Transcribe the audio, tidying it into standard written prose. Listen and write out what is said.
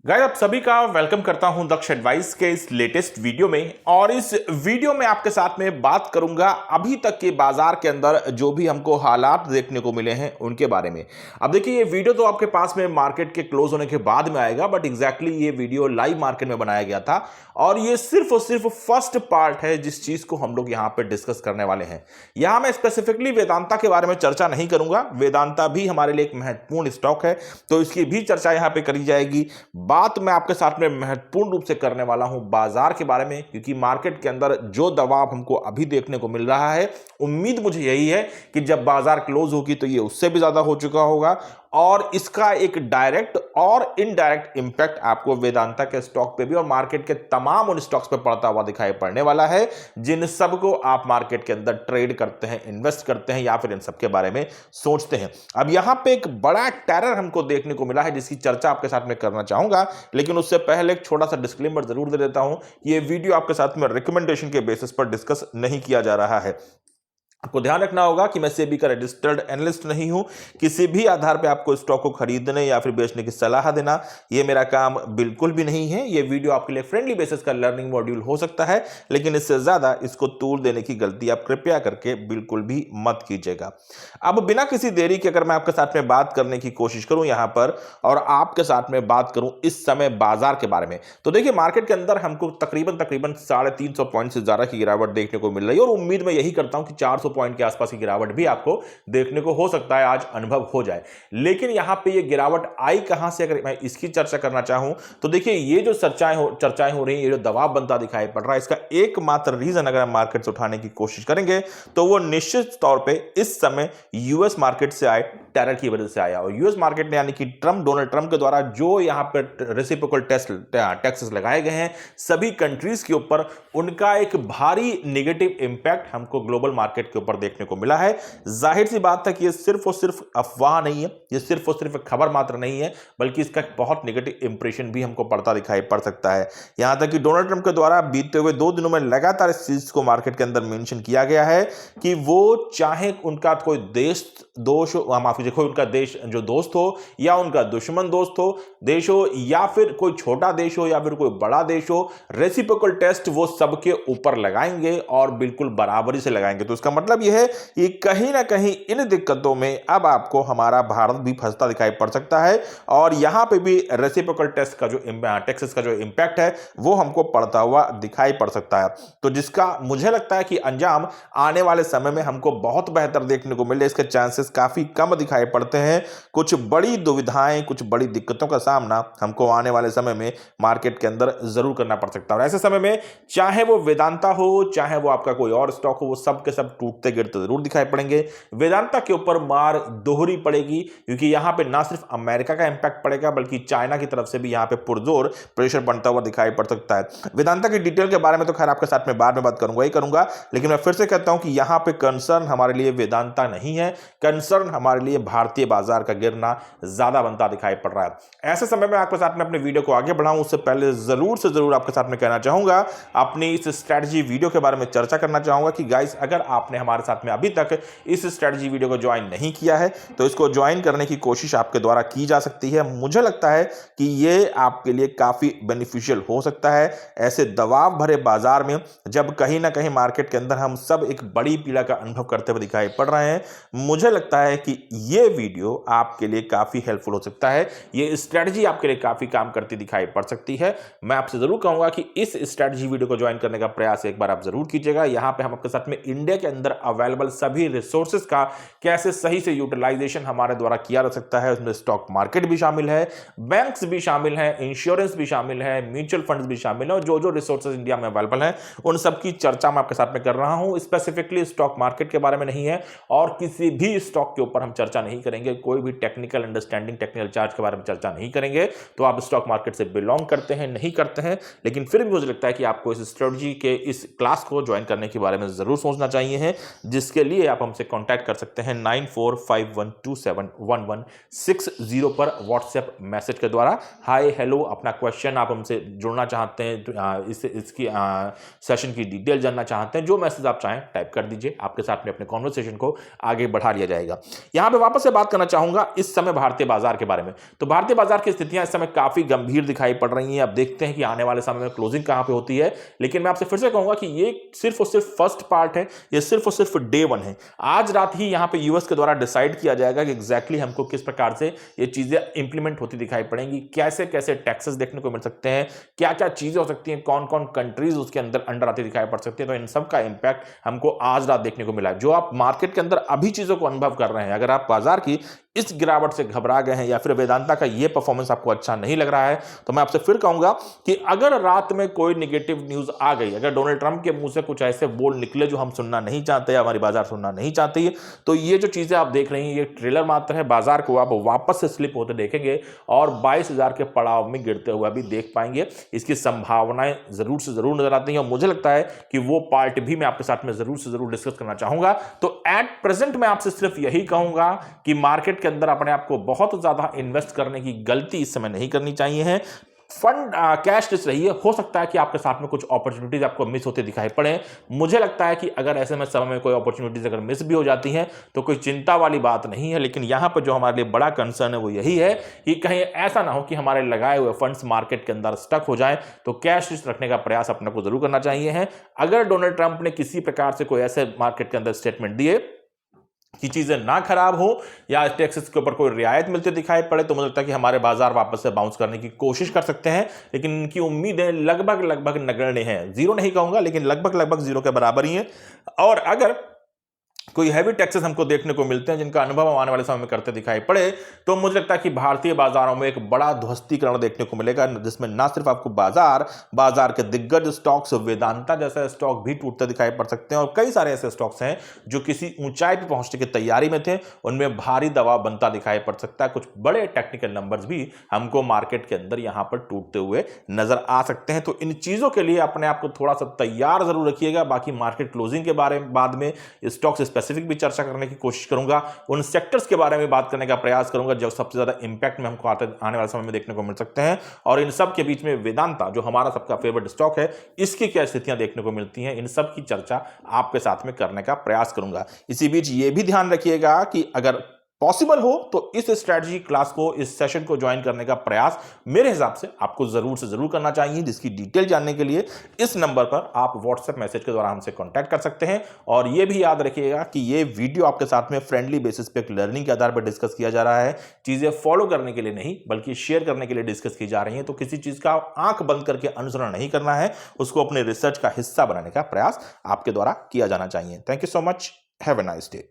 Guys आप सभी का वेलकम करता हूं दक्ष एडवाइस के इस लेटेस्ट वीडियो में। और इस वीडियो में आपके साथ में बात करूंगा अभी तक के बाजार के अंदर जो भी हमको हालात देखने को मिले हैं उनके बारे में। अब देखिए ये वीडियो तो आपके पास में मार्केट के क्लोज होने के बाद में आएगा, बट एग्जैक्टली ये वीडियो लाइव मार्केट में बनाया गया था और ये सिर्फ और सिर्फ फर्स्ट पार्ट है जिस चीज को हम लोग यहां पे डिस्कस करने वाले हैं। यहां मैं स्पेसिफिकली वेदांता के बारे में चर्चा नहीं करूंगा, वेदांता भी हमारे लिए एक महत्वपूर्ण स्टॉक है तो इसकी भी चर्चा यहां पे करी जाएगी। बात मैं आपके साथ में महत्वपूर्ण रूप से करने वाला हूं बाजार के बारे में, क्योंकि मार्केट के अंदर जो दबाव हमको अभी देखने को मिल रहा है, उम्मीद मुझे यही है कि जब बाजार क्लोज होगी तो ये उससे भी ज्यादा हो चुका होगा और इसका एक डायरेक्ट और इनडायरेक्ट इंपैक्ट आपको वेदांता के स्टॉक पे भी और मार्केट के तमाम उन स्टॉक्स पे पड़ता हुआ दिखाई पड़ने वाला है जिन सबको आप मार्केट के अंदर ट्रेड करते हैं, इन्वेस्ट करते हैं या फिर इन सब के बारे में सोचते हैं। अब यहां पे एक बड़ा टेरर हमको देखने को मिला है जिसकी चर्चा आपके साथ में करना चाहूंगा, लेकिन उससे पहले एक छोटा सा डिस्क्लेमर जरूर दे देता हूं। ये वीडियो आपके साथ में रिकमेंडेशन के बेसिस पर डिस्कस नहीं किया जा रहा है। आपको ध्यान रखना होगा कि मैं सेबी का रजिस्टर्ड एनालिस्ट नहीं हूं। किसी भी आधार पे आपको स्टॉक को खरीदने या फिर बेचने की सलाह देना ये मेरा काम बिल्कुल भी नहीं है। ये वीडियो आपके लिए फ्रेंडली बेसिस का लर्निंग मॉड्यूल हो सकता है, लेकिन इससे ज्यादा इसको तूल देने की गलती आप कृपया करके बिल्कुल भी मत कीजिएगा। अब बिना किसी देरी के अगर मैं आपके साथ में बात करने की कोशिश करूं यहां पर और आपके साथ में बात करूं इस समय बाजार के बारे में, तो देखिए मार्केट के अंदर हमको तकरीबन 350 पॉइंट से ज्यादा की गिरावट देखने को मिल रही है और उम्मीद मैं यही करता हूं कि 400 पॉइंट के आसपास की गिरावट भी आपको देखने को हो सकता है आज अनुभव हो जाए। लेकिन यहां पे ये गिरावट आई कहां से, अगर मैं इसकी चर्चा करना चाहूं तो देखिए ये जो चर्चाएं हो रही है, ये जो दबाव बनता दिखाई पड़ रहा है, इसका एकमात्र रीजन अगर हम मार्केट से उठाने की कोशिश करेंगे तो वो निश्चित तौर पे इस समय यूएस मार्केट से आए टेरर की वजह से आया। और यूएस मार्केट ने यानी कि डोनाल्ड ट्रंप के द्वारा जो यहां पर रेसिप्रोकल टैक्सेस लगाए गए हैं सभी कंट्रीज के ऊपर, उनका एक भारी नेगेटिव इंपैक्ट हमको ग्लोबल मार्केट के ऊपर देखने को मिला है। जाहिर सी बात है कि ये सिर्फ और सिर्फ अफवाह नहीं है, ये सिर्फ और सिर्फ खबर मात्र नहीं है, बल्कि इसका एक बहुत नेगेटिव इंप्रेशन भी हमको पड़ता दिखाई पड़ सकता है। यहां तक कि डोनाल्ड ट्रंप के द्वारा बीतते हुए 2 दिनों में लगातार इस चीज को मार्केट के अंदर मेंशन किया गया है कि वो चाहे उनका कोई देश दोष हो, माफ कीजिए, कोई उनका देश जो दोस्त हो या उनका दुश्मन दोस्त हो देश हो या फिर कोई छोटा देश हो या फिर कोई बड़ा देश हो, रेसिप्रोकल टेस्ट वो सबके ऊपर लगाएंगे और बिल्कुल बराबरी से लगाएंगे। तो इसका मतलब यह है कि कहीं ना कहीं इन दिक्कतों में अब आपको हमारा भारत भी फंसता दिखाई पड़ सकता है और यहां पे भी रेसिप्रोकल टेस्ट का जो टैक्सेस का जो इंपैक्ट है वो हमको पड़ता हुआ दिखाई पड़ सकता है। तो जिसका मुझे लगता है कि अंजाम आने वाले समय में हमको बहुत बेहतर देखने को मिले, इसके चांसेस काफी कम दिखाई पड़ते हैं। कुछ बड़ी दुविधाएं, कुछ बड़ी दिक्कतों का सामना हमको आने वाले समय में मार्केट के अंदर जरूर करना पड़ सकता है। और ऐसे समय में चाहे वो वेदांता हो, चाहे वो आपका कोई और स्टॉक हो, वो सब के सब टूटते गिरते जरूर दिखाई पड़ेंगे। वेदांता के ऊपर मार दोहरी पड़ेगी क्योंकि यहां पे ना सिर्फ अमेरिका का इंपैक्ट पड़ेगा बल्कि चाइना की तरफ से भी यहां पे पुरजोर प्रेशर बनता हुआ दिखाई पड़ सकता है। वेदांता की डिटेल के बारे में तो खैर आपके साथ में बाद में बात करूंगा ही करूंगा, लेकिन मैं फिर से कहता हूं कि यहां पे कंसर्न हमारे लिए वेदांता नहीं है, कंसर्न हमारे लिए भारतीय बाजार का गिरना ज्यादा बनता दिखाई पड़ रहा है। ऐसे समय में आपके साथ में अपने वीडियो को आगे बढ़ाऊं उससे पहले जरूर से जरूर आपके साथ में कहना चाहूंगा, अपनी इस स्ट्रेटजी वीडियो के बारे में चर्चा करना चाहूंगा कि गाइस अगर आपने हमारे साथ में अभी तक इस स्ट्रेटजी वीडियो को ज्वाइन नहीं किया है तो इसको ज्वाइन करने की कोशिश आपके द्वारा की जा सकती है। मुझे लगता है कि ये आपके लिए काफी बेनिफिशियल हो सकता है ऐसे दबाव भरे बाजार में, जब कहीं ना कहीं मार्केट के अंदर हम सब एक बड़ी पीड़ा का अनुभव करते हुए दिखाई पड़ रहे हैं। मुझे लगता है कि ये वीडियो आपके लिए काफी हेल्पफुल हो सकता है, ये स्ट्रेटजी आपके लिए काफी काम करती दिखाई पड़ सकती है। मैं आपसे जरूर कहूंगा कि इस स्ट्रेटजी वीडियो को ज्वाइन करने का प्रयास एक बार आप जरूर कीजिएगा। यहां पे हम आपके साथ में इंडिया के अंदर अवेलेबल सभी रिसोर्सेज का कैसे सही से यूटिलाइजेशन हमारे द्वारा किया जा सकता है, उसमें स्टॉक मार्केट भी शामिल है, बैंक्स भी शामिल है, इंश्योरेंस भी शामिल है, म्यूचुअल फंड्स भी शामिल है और जो जो रिसोर्सेज इंडिया में अवेलेबल है उन सब की चर्चा मैं आपके साथ में कर रहा हूं। स्पेसिफिकली स्टॉक मार्केट के बारे में नहीं है और किसी भी स्टॉक के ऊपर हम चर्चा नहीं करेंगे, कोई भी टेक्निकल अंडरस्टैंडिंग, टेक्निकल चार्ज के बारे में चर्चा नहीं करेंगे। तो आप स्टॉक मार्केट से बिलोंग करते हैं नहीं करते हैं, लेकिन फिर भी मुझे लगता है कि आपको इस स्ट्रेटजी के इस क्लास को ज्वाइन करने के बारे में जरूर सोचना चाहिए है, जिसके लिए आप हमसे कांटेक्ट कर सकते हैं 9451271160 पर व्हाट्सएप मैसेज के द्वारा। हाय हेलो अपना क्वेश्चन आप हमसे जुड़ना चाहते हैं, इसकी सेशन की डिटेल जानना चाहते हैं, जो मैसेज आप चाहें टाइप कर दीजिए, आपके साथ में अपने कॉन्वर्सेशन को आगे बढ़ा लिया जाएगा। जाएगा। यहां पे वापस से बात करना चाहूंगा इस समय भारतीय बाजार के बारे में। तो भारतीय बाजार की स्थितियां इस समय काफी गंभीर दिखाई पड़ रही हैं। अब देखते हैं कि आने वाले समय में क्लोजिंग कहां पे होती है, लेकिन मैं आपसे फिर से कहूंगा कि ये सिर्फ और सिर्फ फर्स्ट पार्ट है, ये सिर्फ और सिर्फ डे वन है। आज रात ही यहां पे यूएस के द्वारा डिसाइड किया जाएगा कि एग्जैक्टली हमको किस प्रकार से ये चीजें इंप्लीमेंट होती दिखाई पड़ेंगी, कैसे कैसे टैक्सेस देखने को मिल सकते हैं, क्या क्या चीजें हो सकती हैं, कौन कौन कंट्रीज उसके अंदर आती दिखाई पड़ सकती है। तो इन सब का इंपैक्ट हमको आज रात देखने को मिला है। जो आप मार्केट के अंदर अभी चीजों को अनुभव कर रहे हैं, अगर आप बाजार की इस गिरावट से घबरा गए हैं या फिर वेदांता का ये परफॉर्मेंस आपको अच्छा नहीं लग रहा है, तो मैं आपसे फिर कहूंगा कि अगर रात में कोई नेगेटिव न्यूज आ गई, अगर डोनाल्ड ट्रंप के मुंह से कुछ ऐसे बोल निकले जो हम सुनना नहीं चाहते, हमारी बाजार सुनना नहीं चाहती है, तो ये जो चीजें आप देख रही हैं ये ट्रेलर मात्र है। बाजार को आप वापस से स्लिप होते देखेंगे और 22,000 के पड़ाव में गिरते हुए भी देख पाएंगे। इसकी संभावनाएं जरूर से जरूर नजर आती हैं और मुझे लगता है कि वो पार्ट भी मैं आपके साथ में जरूर से जरूर डिस्कस करना चाहूंगा। तो एट प्रेजेंट मैं आपसे सिर्फ यही कहूंगा कि मार्केट के अंदर अपने आप को बहुत ज्यादा इन्वेस्ट करने की गलती इस समय नहीं करनी चाहिए है। फंड कैश लिस्ट रही है। हो सकता है कि आपके साथ में कुछ अपॉर्चुनिटीज आपको मिस होते दिखाई पड़े। मुझे लगता है कि अगर ऐसे में समय में कोई अपॉर्चुनिटीज अगर मिस भी हो जाती हैं तो कोई चिंता वाली बात नहीं है, लेकिन यहां पर जो हमारे लिए बड़ा कंसर्न है वो यही है कि कहीं ऐसा ना हो कि हमारे लगाए हुए फंड्स मार्केट के अंदर स्टक हो जाए। तो कैश लिस्ट रखने का प्रयास अपने को जरूर करना चाहिए है। अगर डोनाल्ड ट्रंप ने किसी प्रकार से कोई ऐसे मार्केट के अंदर स्टेटमेंट दिए कि चीजें ना खराब हो या टैक्सेस के ऊपर कोई रियायत मिलते दिखाई पड़े, तो मुझे लगता है कि हमारे बाजार वापस से बाउंस करने की कोशिश कर सकते हैं। लेकिन इनकी उम्मीदें लगभग नगण्य हैं। जीरो नहीं कहूंगा, लेकिन लगभग जीरो के बराबर ही है। और अगर कोई हैवी टैक्सेस हमको देखने को मिलते हैं जिनका अनुभव आने वाले समय में करते दिखाई पड़े, तो मुझे लगता है कि भारतीय बाजारों में एक बड़ा ध्वस्तीकरण देखने को मिलेगा, जिसमें ना सिर्फ आपको बाजार के दिग्गज स्टॉक्स, वेदांता जैसे स्टॉक भी टूटते दिखाई पड़ सकते हैं और कई सारे ऐसे स्टॉक्स हैं जो किसी ऊंचाई पर पहुंचने की तैयारी में थे, उनमें भारी दबाव बनता दिखाई पड़ सकता है। कुछ बड़े टेक्निकल नंबर्स भी हमको मार्केट के अंदर यहां पर टूटते हुए नजर आ सकते हैं। तो इन चीजों के लिए अपने आप को थोड़ा सा तैयार जरूर रखिएगा। बाकी मार्केट क्लोजिंग के बारे में बाद में स्टॉक्स स्पेसिफिक भी चर्चा करने की कोशिश करूंगा। उन सेक्टर्स के बारे में बात करने का प्रयास करूंगा जो सबसे ज्यादा इंपैक्ट में हमको आने वाले समय में देखने को मिल सकते हैं। और इन सब के बीच में वेदांता जो हमारा सबका फेवरेट स्टॉक है, इसकी क्या स्थितियां देखने को मिलती हैं, इन सब की चर्चा आपके साथ में करने का प्रयास करूंगा। इसी बीच ये भी ध्यान रखिएगा कि अगर पॉसिबल हो तो इस स्ट्रैटेजी क्लास को, इस सेशन को ज्वाइन करने का प्रयास मेरे हिसाब से आपको जरूर से जरूर करना चाहिए, जिसकी डिटेल जानने के लिए इस नंबर पर आप व्हाट्सएप मैसेज के द्वारा हमसे कांटेक्ट कर सकते हैं। और यह भी याद रखिएगा कि यह वीडियो आपके साथ में फ्रेंडली बेसिस पे एक लर्निंग के आधार पर डिस्कस किया जा रहा है। चीजें फॉलो करने के लिए नहीं बल्कि शेयर करने के लिए डिस्कस की जा रही है। तो किसी चीज का आंख बंद करके अनुसरण नहीं करना है, उसको अपने रिसर्च का हिस्सा बनाने का प्रयास आपके द्वारा किया जाना चाहिए। Thank you so much. Have a nice day.